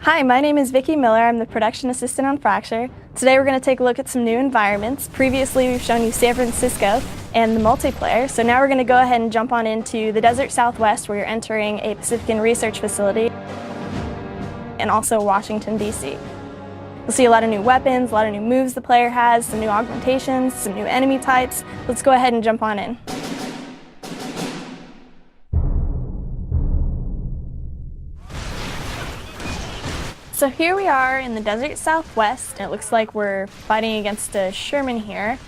Hi, my name is Vicki Miller. I'm the production assistant on Fracture. Today we're going to take a look at some new environments. Previously we've shown you San Francisco and the multiplayer, so now we're going to go ahead and jump on into the Desert Southwest, where you're entering a Pacifican research facility, and also Washington, D.C. You'll see a lot of new weapons, a lot of new moves the player has, some new augmentations, some new enemy types. Let's go ahead and jump on in. So here we are in the Desert Southwest, and it looks like we're fighting against a Sherman here.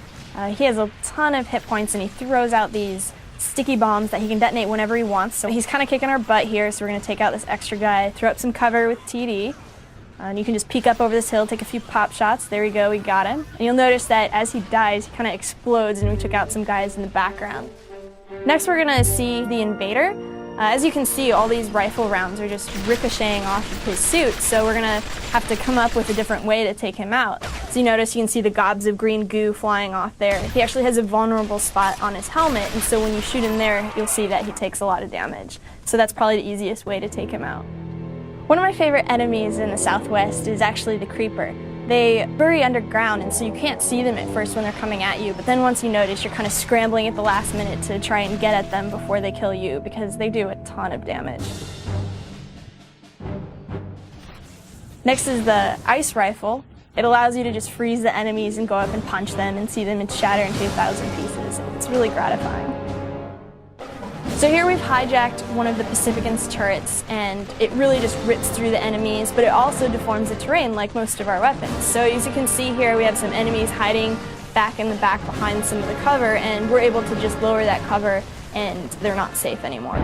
He has a ton of hit points, and he throws out these sticky bombs that he can detonate whenever he wants. So he's kind of kicking our butt here, so we're going to take out this extra guy, throw up some cover with TD. And you can just peek up over this hill, take a few pop shots. There we go, we got him. And you'll notice that as he dies, he kind of explodes, and we took out some guys in the background. Next we're going to see the Invader. As you can see, all these rifle rounds are just ricocheting off of his suit, so we're going to have to come up with a different way to take him out. So you notice, you can see the gobs of green goo flying off there. He actually has a vulnerable spot on his helmet, and so when you shoot him there, you'll see that he takes a lot of damage. So that's probably the easiest way to take him out. One of my favorite enemies in the Southwest is actually the Creeper. They bury underground, and so you can't see them at first when they're coming at you, but then once you notice, you're kind of scrambling at the last minute to try and get at them before they kill you, because they do a ton of damage. Next is the Ice Rifle. It allows you to just freeze the enemies and go up and punch them and see them shatter into 1,000 pieces. It's really gratifying. So here we've hijacked one of the Pacificans' turrets, and it really just rips through the enemies, but it also deforms the terrain like most of our weapons. So as you can see here, we have some enemies hiding back in the back behind some of the cover, and we're able to just lower that cover and they're not safe anymore.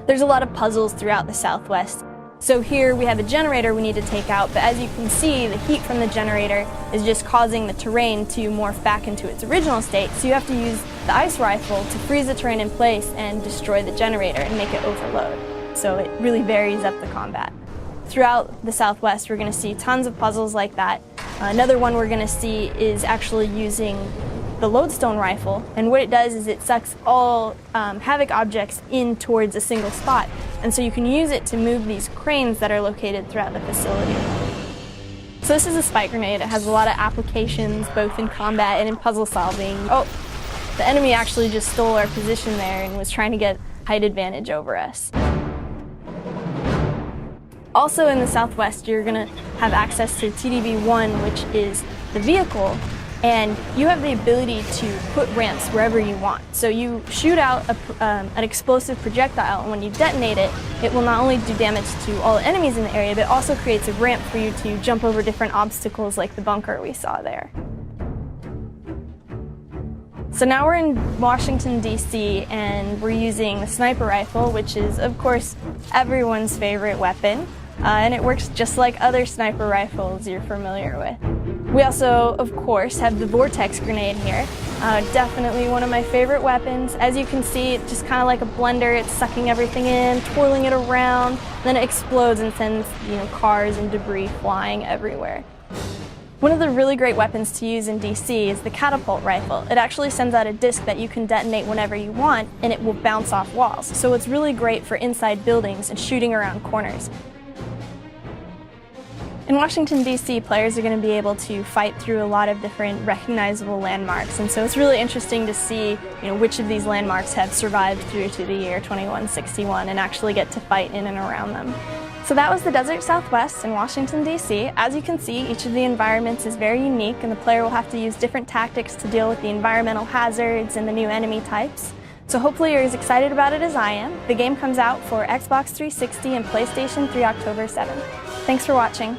There's a lot of puzzles throughout the Southwest. So here we have a generator we need to take out, but as you can see, the heat from the generator is just causing the terrain to morph back into its original state, so you have to use the Ice Rifle to freeze the terrain in place and destroy the generator and make it overload. So it really varies up the combat. Throughout the Southwest, we're going to see tons of puzzles like that. Another one we're going to see is actually using the Lodestone Rifle, and what it does is it sucks all Havoc objects in towards a single spot, and so you can use it to move these cranes that are located throughout the facility. So this is a spike grenade. It has a lot of applications both in combat and in puzzle solving. Oh, the enemy actually just stole our position there and was trying to get height advantage over us. Also in the Southwest, you're going to have access to TDV-1, which is the vehicle, and you have the ability to put ramps wherever you want. So you shoot out an explosive projectile, and when you detonate it, it will not only do damage to all the enemies in the area, but it also creates a ramp for you to jump over different obstacles like the bunker we saw there. So now we're in Washington, D.C., and we're using the Sniper Rifle, which is, of course, everyone's favorite weapon. And it works just like other sniper rifles you're familiar with. We also, of course, have the Vortex Grenade here. Definitely one of my favorite weapons. As you can see, it's just kind of like a blender. It's sucking everything in, twirling it around, then it explodes and sends, cars and debris flying everywhere. One of the really great weapons to use in DC is the Catapult Rifle. It actually sends out a disc that you can detonate whenever you want, and it will bounce off walls. So it's really great for inside buildings and shooting around corners. In Washington, D.C., players are going to be able to fight through a lot of different recognizable landmarks, and so it's really interesting to see which of these landmarks have survived through to the year 2161 and actually get to fight in and around them. So that was the Desert Southwest in Washington, D.C. As you can see, each of the environments is very unique, and the player will have to use different tactics to deal with the environmental hazards and the new enemy types. So hopefully you're as excited about it as I am. The game comes out for Xbox 360 and PlayStation 3 October 7th. Thanks for watching.